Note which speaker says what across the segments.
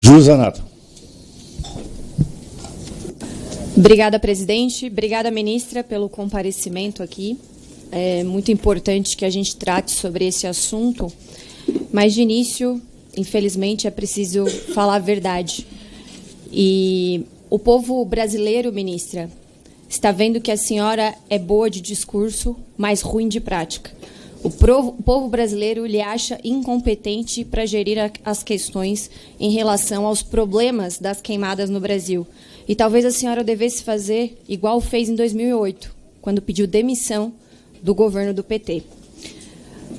Speaker 1: Júlia Zanata.
Speaker 2: Obrigada, presidente. Obrigada, ministra, pelo comparecimento aqui. É muito importante que a gente trate sobre esse assunto, mas, de início, infelizmente, é preciso falar a verdade. E o povo brasileiro, ministra, está vendo que a senhora é boa de discurso, mas ruim de prática. O povo brasileiro lhe acha incompetente para gerir as questões em relação aos problemas das queimadas no Brasil. E talvez a senhora devesse fazer igual fez em 2008, quando pediu demissão do governo do PT.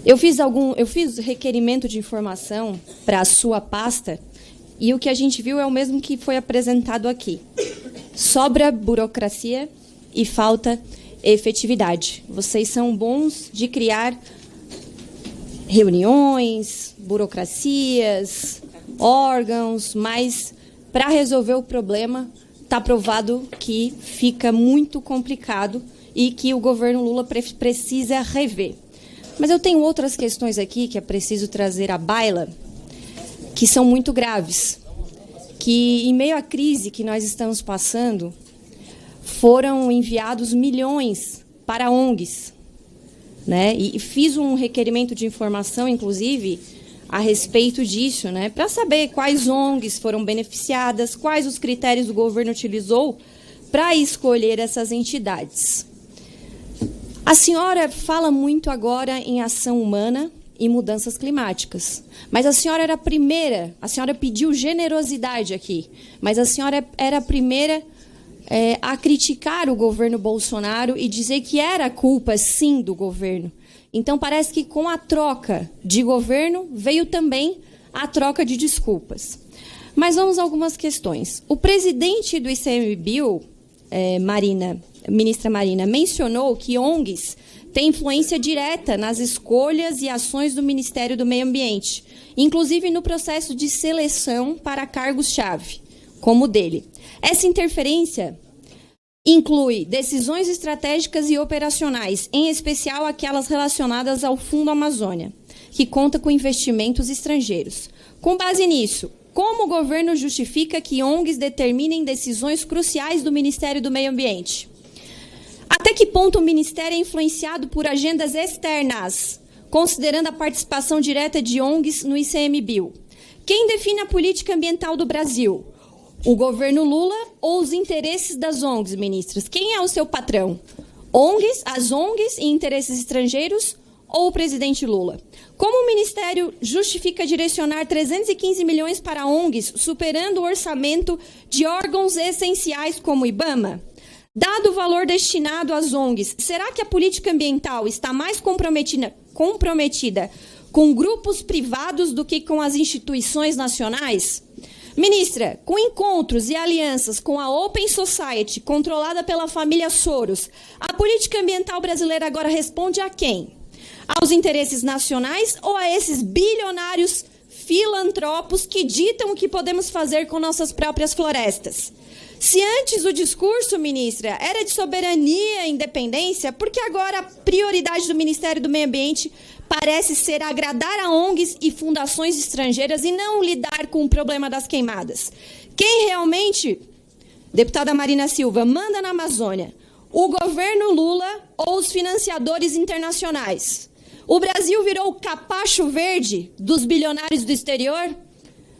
Speaker 2: Eu fiz requerimento de informação para a sua pasta e o que a gente viu é o mesmo que foi apresentado aqui. Sobra burocracia e falta efetividade. Vocês são bons de criar reuniões, burocracias, órgãos, mas para resolver o problema está provado que fica muito complicado e que o governo Lula precisa rever. Mas eu tenho outras questões aqui que é preciso trazer à baila, que são muito graves, que em meio à crise que nós estamos passando, foram enviados milhões para ONGs, né? E fiz um requerimento de informação, inclusive, a respeito disso, né? Para saber quais ONGs foram beneficiadas, quais os critérios o governo utilizou para escolher essas entidades. A senhora fala muito agora em ação humana e mudanças climáticas, mas a senhora era a primeira, a senhora pediu generosidade aqui, mas a senhora era a primeira a criticar o governo Bolsonaro e dizer que era culpa, sim, do governo. Então, parece que com a troca de governo veio também a troca de desculpas. Mas vamos a algumas questões. O presidente do ICMBio, ministra Marina, mencionou que ONGs têm influência direta nas escolhas e ações do Ministério do Meio Ambiente, inclusive no processo de seleção para cargos-chave, como o dele. Essa interferência inclui decisões estratégicas e operacionais, em especial aquelas relacionadas ao Fundo Amazônia, que conta com investimentos estrangeiros. Com base nisso, como o governo justifica que ONGs determinem decisões cruciais do Ministério do Meio Ambiente? Até que ponto o Ministério é influenciado por agendas externas, considerando a participação direta de ONGs no ICMBio? Quem define a política ambiental do Brasil? O governo Lula ou os interesses das ONGs, ministras? Quem é o seu patrão? ONGs, as ONGs e interesses estrangeiros ou o presidente Lula? Como o Ministério justifica direcionar 315 milhões para ONGs, superando o orçamento de órgãos essenciais como o IBAMA? Dado o valor destinado às ONGs, será que a política ambiental está mais comprometida com grupos privados do que com as instituições nacionais? Ministra, com encontros e alianças com a Open Society, controlada pela família Soros, a política ambiental brasileira agora responde a quem? Aos interesses nacionais ou a esses bilionários filantropos que ditam o que podemos fazer com nossas próprias florestas? Se antes o discurso, ministra, era de soberania e independência, por que agora a prioridade do Ministério do Meio Ambiente parece ser agradar a ONGs e fundações estrangeiras e não lidar com o problema das queimadas? Quem realmente, deputada Marina Silva, manda na Amazônia? O governo Lula ou os financiadores internacionais? O Brasil virou o capacho verde dos bilionários do exterior?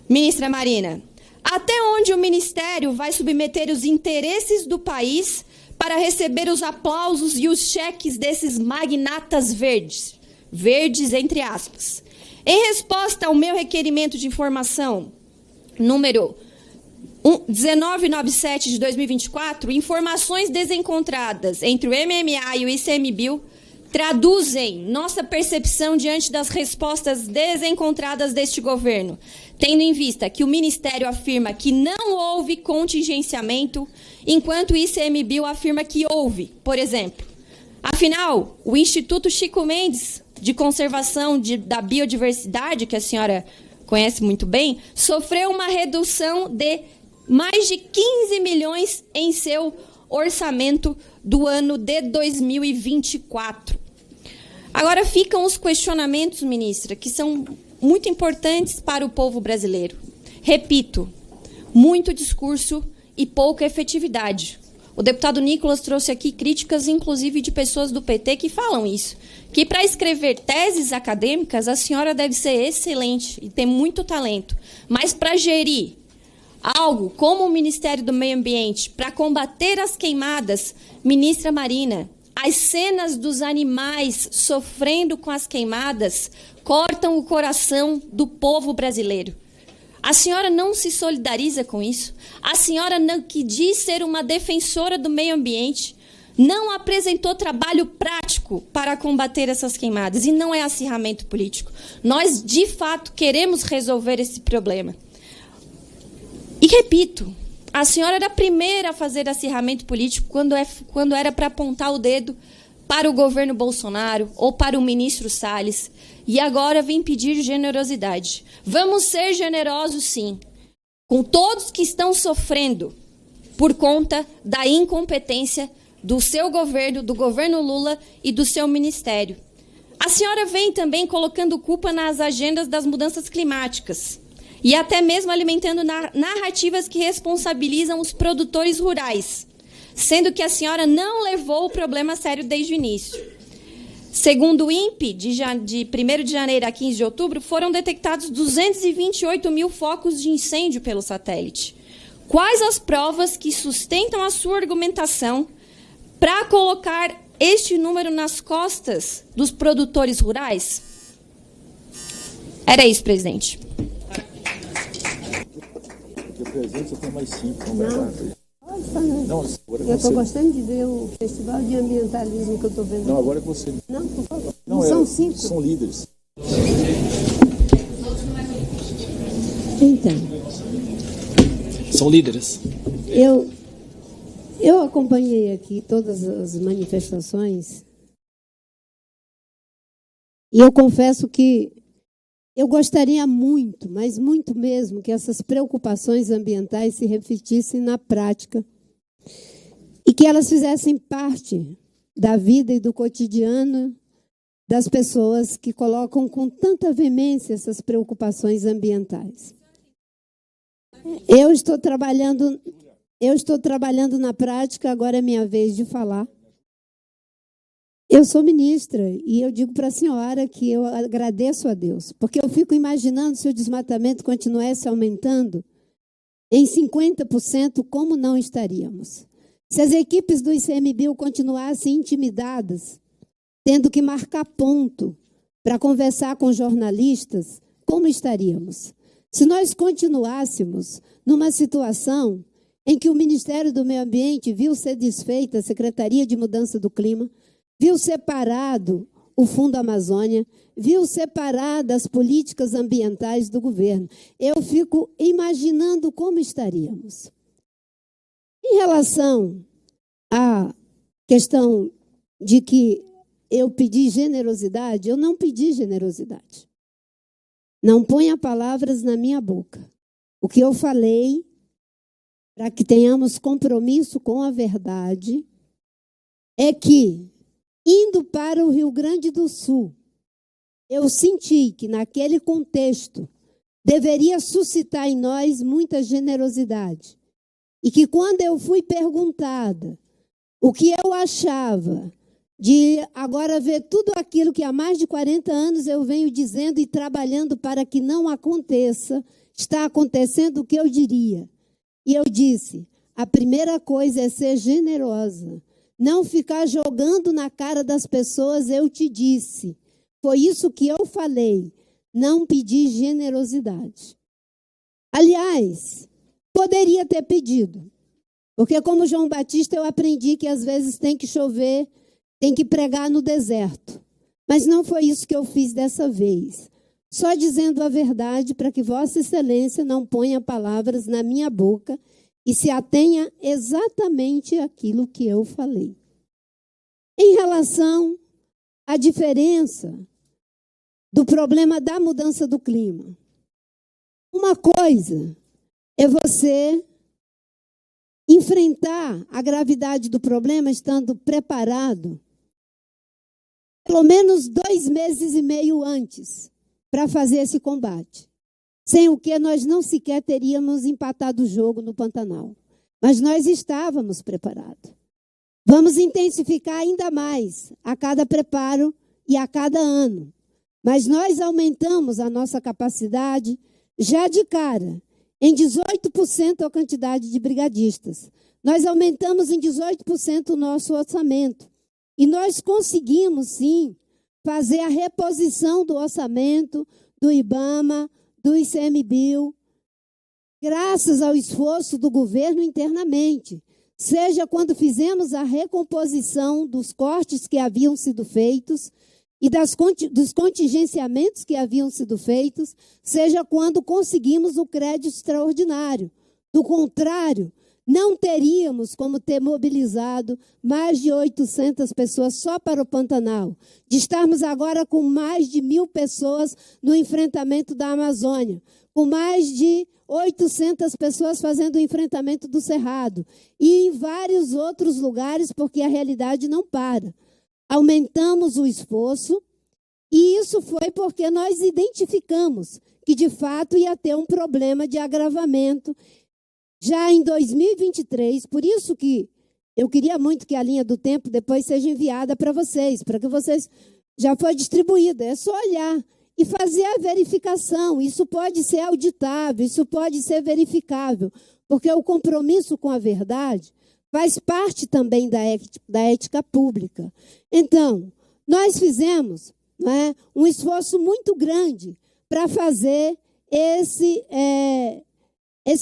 Speaker 2: Ministra Marina, até onde o Ministério vai submeter os interesses do país para receber os aplausos e os cheques desses magnatas verdes? Verdes, entre aspas. Em resposta ao meu requerimento de informação, número 1997 de 2024, informações desencontradas entre o MMA e o ICMBio traduzem nossa percepção diante das respostas desencontradas deste governo, tendo em vista que o Ministério afirma que não houve contingenciamento, enquanto o ICMBio afirma que houve, por exemplo. Afinal, o Instituto Chico Mendes de Conservação da Biodiversidade, que a senhora conhece muito bem, sofreu uma redução de mais de 15 milhões em seu orçamento do ano de 2024. Agora ficam os questionamentos, ministra, que são muito importantes para o povo brasileiro. Repito, muito discurso e pouca efetividade. O deputado Nicolas trouxe aqui críticas, inclusive, de pessoas do PT que falam isso, que para escrever teses acadêmicas a senhora deve ser excelente e ter muito talento, mas para gerir algo como o Ministério do Meio Ambiente, para combater as queimadas, ministra Marina, as cenas dos animais sofrendo com as queimadas cortam o coração do povo brasileiro. A senhora não se solidariza com isso? A senhora, que diz ser uma defensora do meio ambiente, não apresentou trabalho prático para combater essas queimadas, e não é acirramento político. Nós, de fato, queremos resolver esse problema. E repito, a senhora era a primeira a fazer acirramento político quando era para apontar o dedo para o governo Bolsonaro ou para o ministro Salles, e agora vem pedir generosidade. Vamos ser generosos, sim, com todos que estão sofrendo por conta da incompetência do seu governo, do governo Lula e do seu ministério. A senhora vem também colocando culpa nas agendas das mudanças climáticas e até mesmo alimentando narrativas que responsabilizam os produtores rurais, sendo que a senhora não levou o problema a sério desde o início. Segundo o INPE, de 1º de janeiro a 15 de outubro, foram detectados 228 mil focos de incêndio pelo satélite. Quais as provas que sustentam a sua argumentação para colocar este número nas costas dos produtores rurais? Era isso, presidente.
Speaker 1: Presidente, você tem mais 5.
Speaker 3: Não, eu estou gostando de ver o festival de ambientalismo que eu estou vendo.
Speaker 1: Não, agora é você.
Speaker 3: Não, por favor.
Speaker 1: Não,
Speaker 3: são 5.
Speaker 1: São líderes.
Speaker 3: Então.
Speaker 1: São líderes.
Speaker 3: Eu acompanhei aqui todas as manifestações e eu confesso que eu gostaria muito, mas muito mesmo, que essas preocupações ambientais se refletissem na prática e que elas fizessem parte da vida e do cotidiano das pessoas que colocam com tanta veemência essas preocupações ambientais. Eu estou trabalhando na prática, agora é minha vez de falar. Eu sou ministra e eu digo para a senhora que eu agradeço a Deus, porque eu fico imaginando se o desmatamento continuasse aumentando em 50%, como não estaríamos? Se as equipes do ICMBio continuassem intimidadas, tendo que marcar ponto para conversar com jornalistas, como estaríamos? Se nós continuássemos numa situação em que o Ministério do Meio Ambiente viu ser desfeita a Secretaria de Mudança do Clima, viu separado o Fundo Amazônia, viu separadas as políticas ambientais do governo. Eu fico imaginando como estaríamos. Em relação à questão de que eu pedi generosidade, eu não pedi generosidade. Não ponha palavras na minha boca. O que eu falei, para que tenhamos compromisso com a verdade, é que, indo para o Rio Grande do Sul, eu senti que, naquele contexto, deveria suscitar em nós muita generosidade. E que, quando eu fui perguntada o que eu achava de agora ver tudo aquilo que há mais de 40 anos eu venho dizendo e trabalhando para que não aconteça, está acontecendo, o que eu diria? E eu disse, a primeira coisa é ser generosa. Não ficar jogando na cara das pessoas, eu te disse. Foi isso que eu falei. Não pedi generosidade. Aliás, poderia ter pedido. Porque, como João Batista, eu aprendi que às vezes tem que chover, tem que pregar no deserto. Mas não foi isso que eu fiz dessa vez. Só dizendo a verdade para que Vossa Excelência não ponha palavras na minha boca e se atenha exatamente àquilo que eu falei. Em relação à diferença do problema da mudança do clima, uma coisa é você enfrentar a gravidade do problema estando preparado pelo menos 2 meses e meio antes para fazer esse combate. sem o que nós não sequer teríamos empatado o jogo no Pantanal. Mas nós estávamos preparados. Vamos intensificar ainda mais a cada preparo e a cada ano. Mas nós aumentamos a nossa capacidade já de cara, em 18% a quantidade de brigadistas. Nós aumentamos em 18% o nosso orçamento. E nós conseguimos, sim, fazer a reposição do orçamento do IBAMA, do ICMBio, graças ao esforço do governo internamente. Seja quando fizemos a recomposição dos cortes que haviam sido feitos e dos contingenciamentos que haviam sido feitos, seja quando conseguimos o crédito extraordinário. Do contrário, não teríamos como ter mobilizado mais de 800 pessoas só para o Pantanal, de estarmos agora com mais de 1.000 pessoas no enfrentamento da Amazônia, com mais de 800 pessoas fazendo o enfrentamento do Cerrado e em vários outros lugares, porque a realidade não para. Aumentamos o esforço e isso foi porque nós identificamos que, de fato, ia ter um problema de agravamento já em 2023, por isso que eu queria muito que a linha do tempo depois seja enviada para que vocês já foi distribuída, é só olhar e fazer a verificação. Isso pode ser auditável, isso pode ser verificável, porque o compromisso com a verdade faz parte também da ética pública. Então, nós fizemos, né, um esforço muito grande para fazer esse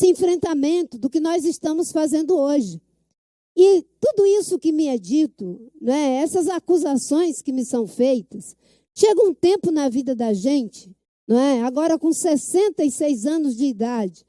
Speaker 3: enfrentamento do que nós estamos fazendo hoje. E tudo isso que me é dito, né, essas acusações que me são feitas, chega um tempo na vida da gente, não é? Agora com 66 anos de idade,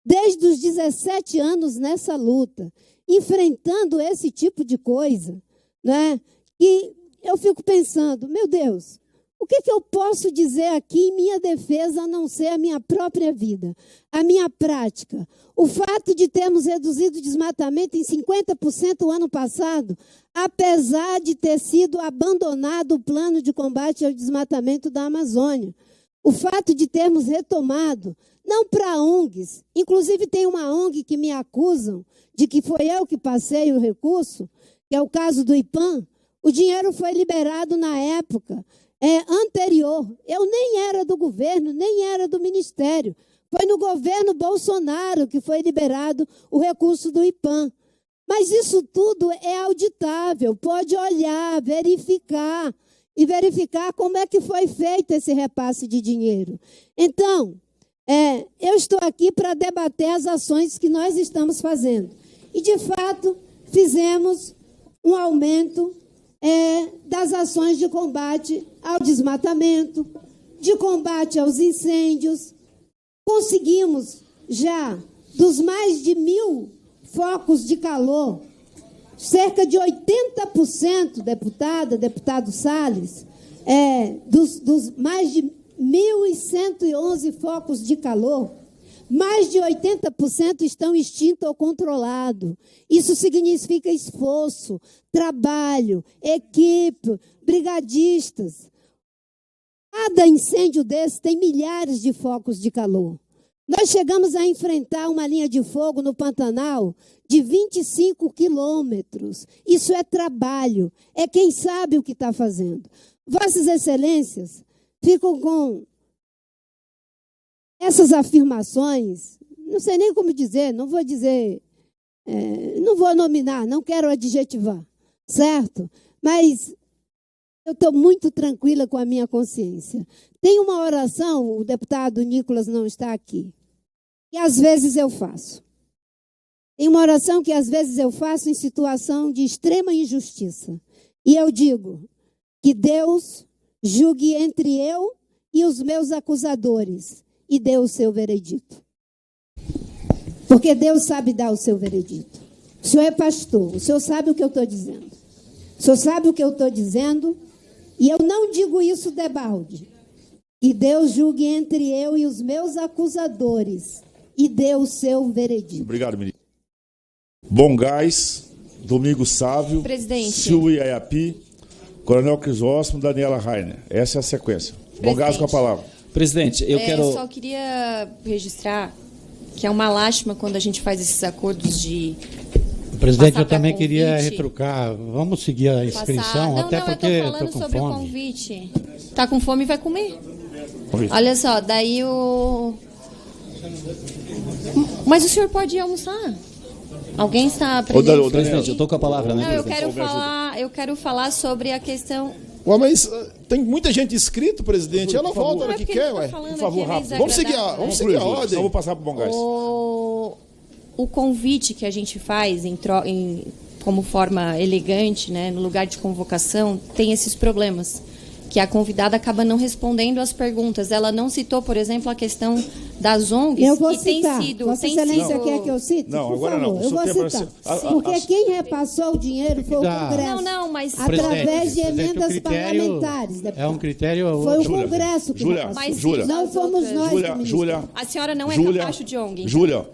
Speaker 3: desde os 17 anos nessa luta, enfrentando esse tipo de coisa, né? E eu fico pensando, meu Deus, o que eu posso dizer aqui em minha defesa a não ser a minha própria vida, a minha prática? O fato de termos reduzido o desmatamento em 50% o ano passado, apesar de ter sido abandonado o plano de combate ao desmatamento da Amazônia. O fato de termos retomado, não para ONGs, inclusive tem uma ONG que me acusam de que foi eu que passei o recurso, que é o caso do IPAM, o dinheiro foi liberado na época anterior. Eu nem era do governo, nem era do ministério. Foi no governo Bolsonaro que foi liberado o recurso do IPAM. Mas isso tudo é auditável, pode olhar, verificar, e verificar como é que foi feito esse repasse de dinheiro. Então, eu estou aqui para debater as ações que nós estamos fazendo. E, de fato, fizemos um aumento das ações de combate ao desmatamento, de combate aos incêndios. Conseguimos já, dos mais de 1.000 focos de calor, cerca de 80%, deputado Salles, dos mais de 1.111 focos de calor, mais de 80% estão extintos ou controlados. Isso significa esforço, trabalho, equipe, brigadistas. Cada incêndio desse tem milhares de focos de calor. Nós chegamos a enfrentar uma linha de fogo no Pantanal de 25 quilômetros. Isso é trabalho, é quem sabe o que está fazendo. Vossas Excelências ficam com essas afirmações, não sei nem como dizer, não vou dizer, não vou nominar, não quero adjetivar, certo? Mas eu estou muito tranquila com a minha consciência. Tem uma oração, o deputado Nicolas não está aqui, que às vezes eu faço. Tem uma oração que às vezes eu faço em situação de extrema injustiça. E eu digo que Deus julgue entre eu e os meus acusadores e dê o seu veredito. Porque Deus sabe dar o seu veredito. O senhor é pastor, o senhor sabe o que eu estou dizendo. O senhor sabe o que eu estou dizendo e eu não digo isso debalde. Que Deus julgue entre eu e os meus acusadores e dê o seu veredito.
Speaker 4: Obrigado, ministro. Bom Gás, Domingos Sávio,
Speaker 2: Presidente.
Speaker 4: Silvio Iapi, Coronel Crisóstomo, Daniela Rainer. Essa é a sequência. Bom Gás com a palavra.
Speaker 1: Presidente, eu quero...
Speaker 2: Só queria registrar que é uma lástima quando a gente faz esses acordos de...
Speaker 5: Presidente,
Speaker 2: passar
Speaker 5: eu também
Speaker 2: pra
Speaker 5: queria
Speaker 2: convite.
Speaker 5: retrucar. Vamos seguir a inscrição,
Speaker 2: Não,
Speaker 5: até
Speaker 2: não,
Speaker 5: porque
Speaker 2: eu tô falando
Speaker 5: com
Speaker 2: sobre
Speaker 5: fome.
Speaker 2: o convite. Tá com fome, vai comer.
Speaker 4: Convite.
Speaker 2: Olha só, daí o... Mas o senhor pode ir almoçar. Alguém está presente?
Speaker 1: Presidente, eu estou com a palavra, né,
Speaker 2: Não, eu
Speaker 1: presidente?
Speaker 2: quero falar sobre a questão...
Speaker 6: Ué, mas tem muita gente inscrita, presidente. Ela
Speaker 4: Por favor.
Speaker 6: volta a hora
Speaker 2: Não, é
Speaker 6: que
Speaker 2: porque
Speaker 6: quer,
Speaker 2: ele
Speaker 6: ué.
Speaker 2: tá falando
Speaker 4: Por favor,
Speaker 2: aqui, é
Speaker 4: rápido.
Speaker 6: Vamos seguir
Speaker 2: desagradável,
Speaker 6: vamos
Speaker 2: né?
Speaker 6: seguir a
Speaker 4: Então
Speaker 6: ordem.
Speaker 4: eu vou passar para o Bom Gás.
Speaker 2: O convite que a gente faz como forma elegante, né, no lugar de convocação, tem esses problemas. Que a convidada acaba não respondendo às perguntas. Ela não citou, por exemplo, a questão das ONGs,
Speaker 3: Eu vou
Speaker 2: que
Speaker 3: citar.
Speaker 2: tem sido...
Speaker 3: Vossa
Speaker 2: tem
Speaker 3: Excelência
Speaker 2: sido-
Speaker 3: quer que eu cite?
Speaker 4: Não,
Speaker 3: Por
Speaker 4: agora
Speaker 3: favor,
Speaker 4: não.
Speaker 3: eu
Speaker 4: O
Speaker 3: vou
Speaker 4: seu
Speaker 3: citar.
Speaker 4: tempo
Speaker 3: Porque quem repassou o dinheiro foi o
Speaker 5: Da-
Speaker 3: Congresso.
Speaker 2: Não, mas...
Speaker 3: Através de
Speaker 5: Presidente, o
Speaker 3: emendas
Speaker 5: critério
Speaker 3: parlamentares, deputado.
Speaker 5: é um critério...
Speaker 3: Foi o
Speaker 4: Júlia,
Speaker 3: Congresso que
Speaker 4: Júlia,
Speaker 3: repassou.
Speaker 2: Mas
Speaker 4: Júlia.
Speaker 3: Não fomos nós,
Speaker 4: Júlia,
Speaker 3: ministro.
Speaker 4: Júlia,
Speaker 2: A senhora não é
Speaker 4: Júlia,
Speaker 2: capacho de ONG.
Speaker 4: Júlia,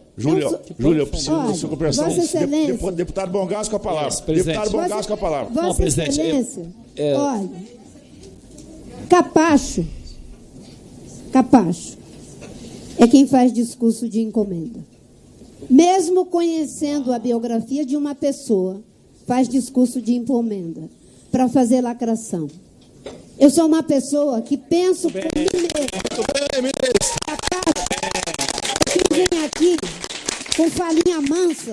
Speaker 4: eu preciso
Speaker 3: Olha,
Speaker 4: da sua compreensão.
Speaker 3: Vossa Excelência.
Speaker 4: Deputado Bom Gás com a palavra.
Speaker 1: Yes, presidente.
Speaker 4: Deputado Bom Gás com a palavra.
Speaker 3: Vossa
Speaker 1: Não, presidente,
Speaker 3: Excelência, olha, capacho é quem faz discurso de encomenda. Mesmo conhecendo a biografia de uma pessoa, faz discurso de encomenda para fazer lacração. Eu sou uma pessoa que penso por mim mesma. Quem vem aqui com falinha mansa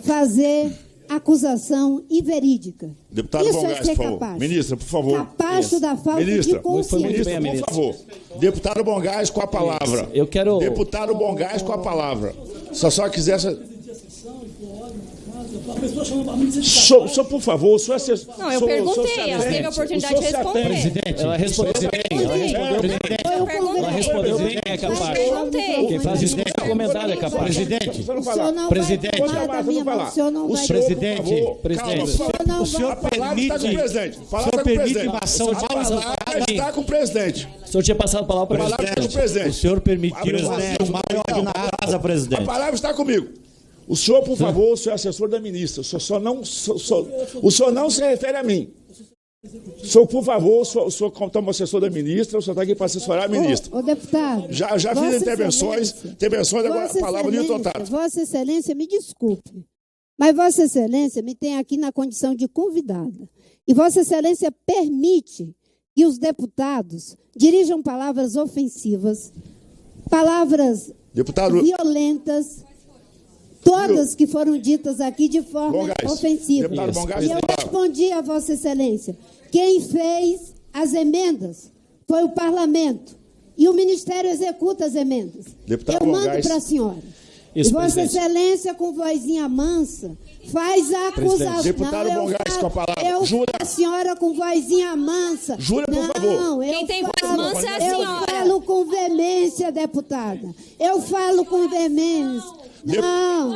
Speaker 3: fazer acusação inverídica.
Speaker 4: Deputado
Speaker 3: Isso
Speaker 4: Bom
Speaker 3: é
Speaker 4: Gás,
Speaker 3: ser
Speaker 4: por favor.
Speaker 3: capaz.
Speaker 4: Ministra, por favor.
Speaker 3: Capacho da falta
Speaker 4: Ministra,
Speaker 3: de consciência.
Speaker 4: Ministra,
Speaker 1: bem,
Speaker 4: por favor. Deputado Bom Gás com a palavra.
Speaker 1: Eu quero...
Speaker 4: Deputado Bom Gás com a palavra. Se a senhora quisesse... Senhor, por favor, o senhor...
Speaker 2: Não, eu perguntei, ela teve a oportunidade de responder.
Speaker 5: Presidente,
Speaker 1: Ela respondeu bem, ela respondeu bem.
Speaker 3: Foi o
Speaker 2: perguntei.
Speaker 1: Ela
Speaker 3: Congresso.
Speaker 1: respondeu bem, é capaz.
Speaker 2: Perguntei.
Speaker 1: Quem faz discurso encomendado é capaz.
Speaker 5: Presidente,
Speaker 4: Você não
Speaker 3: O
Speaker 4: falar.
Speaker 3: senhor não
Speaker 5: Presidente.
Speaker 3: vai tomar da minha mão. O senhor não
Speaker 4: O
Speaker 3: vai
Speaker 4: senhor, por
Speaker 5: Presidente,
Speaker 4: favor,
Speaker 1: presidente.
Speaker 4: calma,
Speaker 3: O senhor não
Speaker 5: o senhor
Speaker 3: vai-
Speaker 4: A palavra está com o
Speaker 5: permite...
Speaker 4: presidente. A
Speaker 5: O
Speaker 4: palavra
Speaker 5: senhor
Speaker 4: está com o
Speaker 5: permite
Speaker 4: presidente.
Speaker 5: uma ação
Speaker 4: A
Speaker 5: de
Speaker 4: palavra está com o presidente.
Speaker 1: O senhor tinha passado a palavra
Speaker 4: A
Speaker 1: para
Speaker 4: palavra está com o presidente.
Speaker 5: O senhor permitiu...
Speaker 4: A palavra está comigo. O senhor, por favor, o senhor é assessor da ministra. O senhor não se refere a mim. O senhor, por favor, o senhor como assessor da ministra, o senhor está aqui para assessorar a ministra.
Speaker 3: Ô, deputado.
Speaker 4: Já fiz
Speaker 3: Vossa
Speaker 4: intervenções, agora a palavra do Newton Tato.
Speaker 3: Vossa Excelência, me desculpe, mas Vossa Excelência me tem aqui na condição de convidada. E Vossa Excelência permite que os deputados dirijam palavras ofensivas, palavras
Speaker 4: Deputado,
Speaker 3: violentas, todas que foram ditas aqui de
Speaker 4: Bom
Speaker 3: forma
Speaker 4: Gás.
Speaker 3: ofensiva.
Speaker 4: Deputado Bom Gás,
Speaker 3: E eu
Speaker 4: palavra.
Speaker 3: respondi a Vossa Excelência. Quem fez as emendas foi o Parlamento. E o Ministério executa as emendas.
Speaker 4: Deputado
Speaker 3: eu
Speaker 4: Bom
Speaker 3: mando
Speaker 4: Gás.
Speaker 3: para a senhora.
Speaker 1: Isso,
Speaker 3: e Vossa
Speaker 1: presidente.
Speaker 3: Excelência, com vozinha mansa, faz a acusação.
Speaker 4: Deputado
Speaker 3: Não, eu
Speaker 4: Bom Gás,
Speaker 3: falo-
Speaker 4: com a palavra.
Speaker 3: Eu
Speaker 4: Júlia.
Speaker 3: a senhora com vozinha mansa.
Speaker 4: Júlia, por
Speaker 3: Não,
Speaker 4: favor.
Speaker 3: eu
Speaker 2: Quem tem voz
Speaker 3: falo-
Speaker 2: mansa é a
Speaker 3: Eu
Speaker 2: senhora.
Speaker 3: falo com veemência, deputada. Eu falo com veemência. Não.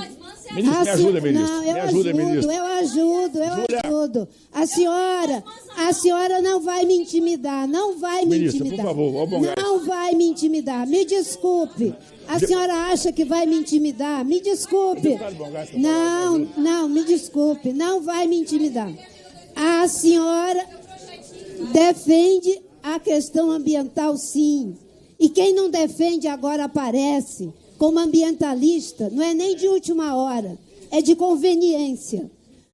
Speaker 4: Ministro, me ajuda, ministro.
Speaker 3: Não,
Speaker 4: Me ajuda, ministro.
Speaker 3: eu ajudo. A senhora não vai me intimidar, não vai me
Speaker 4: Ministro, por
Speaker 3: intimidar.
Speaker 4: favor, ó, Bom Gás.
Speaker 3: Não vai me intimidar, me desculpe. A senhora acha que vai me intimidar? Me desculpe.
Speaker 4: Deputado Bom Gás, por favor,
Speaker 3: Não, me desculpe, não vai me intimidar. A senhora defende a questão ambiental, sim. E quem não defende agora aparece como ambientalista, não é nem de última hora, é de conveniência.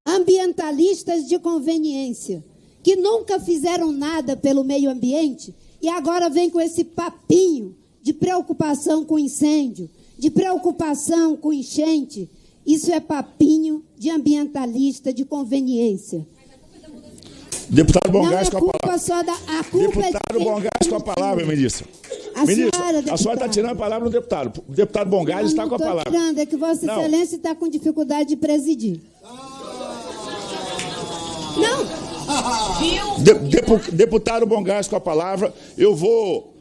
Speaker 3: Ambientalistas de conveniência, que nunca fizeram nada pelo meio ambiente e agora vem com esse papinho de preocupação com incêndio, de preocupação com enchente. Isso é papinho de ambientalista de conveniência.
Speaker 4: Deputado Bom
Speaker 3: Não
Speaker 4: Gás
Speaker 3: é
Speaker 4: com a
Speaker 3: culpa
Speaker 4: palavra.
Speaker 3: só da... A culpa é
Speaker 4: Deputado
Speaker 3: de
Speaker 4: Bom Gás com a palavra, ministra.
Speaker 3: A
Speaker 4: Ministra,
Speaker 3: senhora,
Speaker 4: a senhora está
Speaker 3: deputada.
Speaker 4: tirando a palavra do deputado. O deputado Bom Gás está com a
Speaker 3: Não
Speaker 4: palavra.
Speaker 3: estou tirando, é que Vossa
Speaker 4: Não.
Speaker 3: Excelência está com dificuldade de presidir. Não,
Speaker 4: Deputado Bom Gás com a palavra. Eu vou.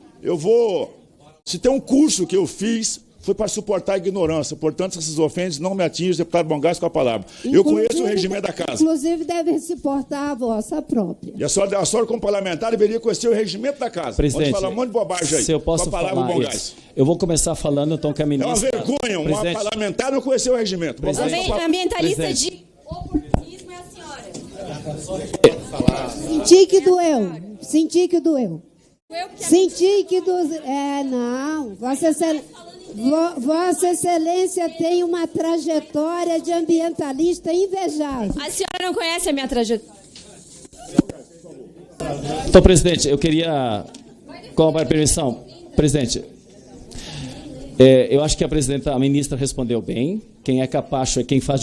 Speaker 4: Se tem um curso que eu fiz, foi para suportar a ignorância. Portanto, essas ofensas não me atingem, deputado Bom Gás com a palavra. Eu conheço o regimento da casa.
Speaker 3: Inclusive, deve se portar a vossa própria.
Speaker 4: E a senhora, como parlamentar, deveria conhecer o regimento da casa.
Speaker 1: Presidente,
Speaker 4: Pode falar um monte de bobagem aí.
Speaker 1: se eu posso
Speaker 4: com a palavra
Speaker 1: falar
Speaker 4: Bom
Speaker 1: isso.
Speaker 4: Gás.
Speaker 1: Eu vou começar falando, então, que a
Speaker 4: É uma
Speaker 1: ministra...
Speaker 4: vergonha, uma
Speaker 1: Presidente,
Speaker 4: parlamentar não conhecer o regimento. Bom Gás, com a-
Speaker 2: Ambientalista
Speaker 1: Presidente.
Speaker 2: de oportunismo é a senhora.
Speaker 3: Senti que doeu. Senti que doeu. Senti que não, Vossa Excelência tem uma trajetória de ambientalista invejável.
Speaker 2: A senhora não conhece a minha trajetória.
Speaker 1: Então, presidente, eu queria, com a permissão, presidente, eu acho que a ministra respondeu bem. Quem é capacho é quem faz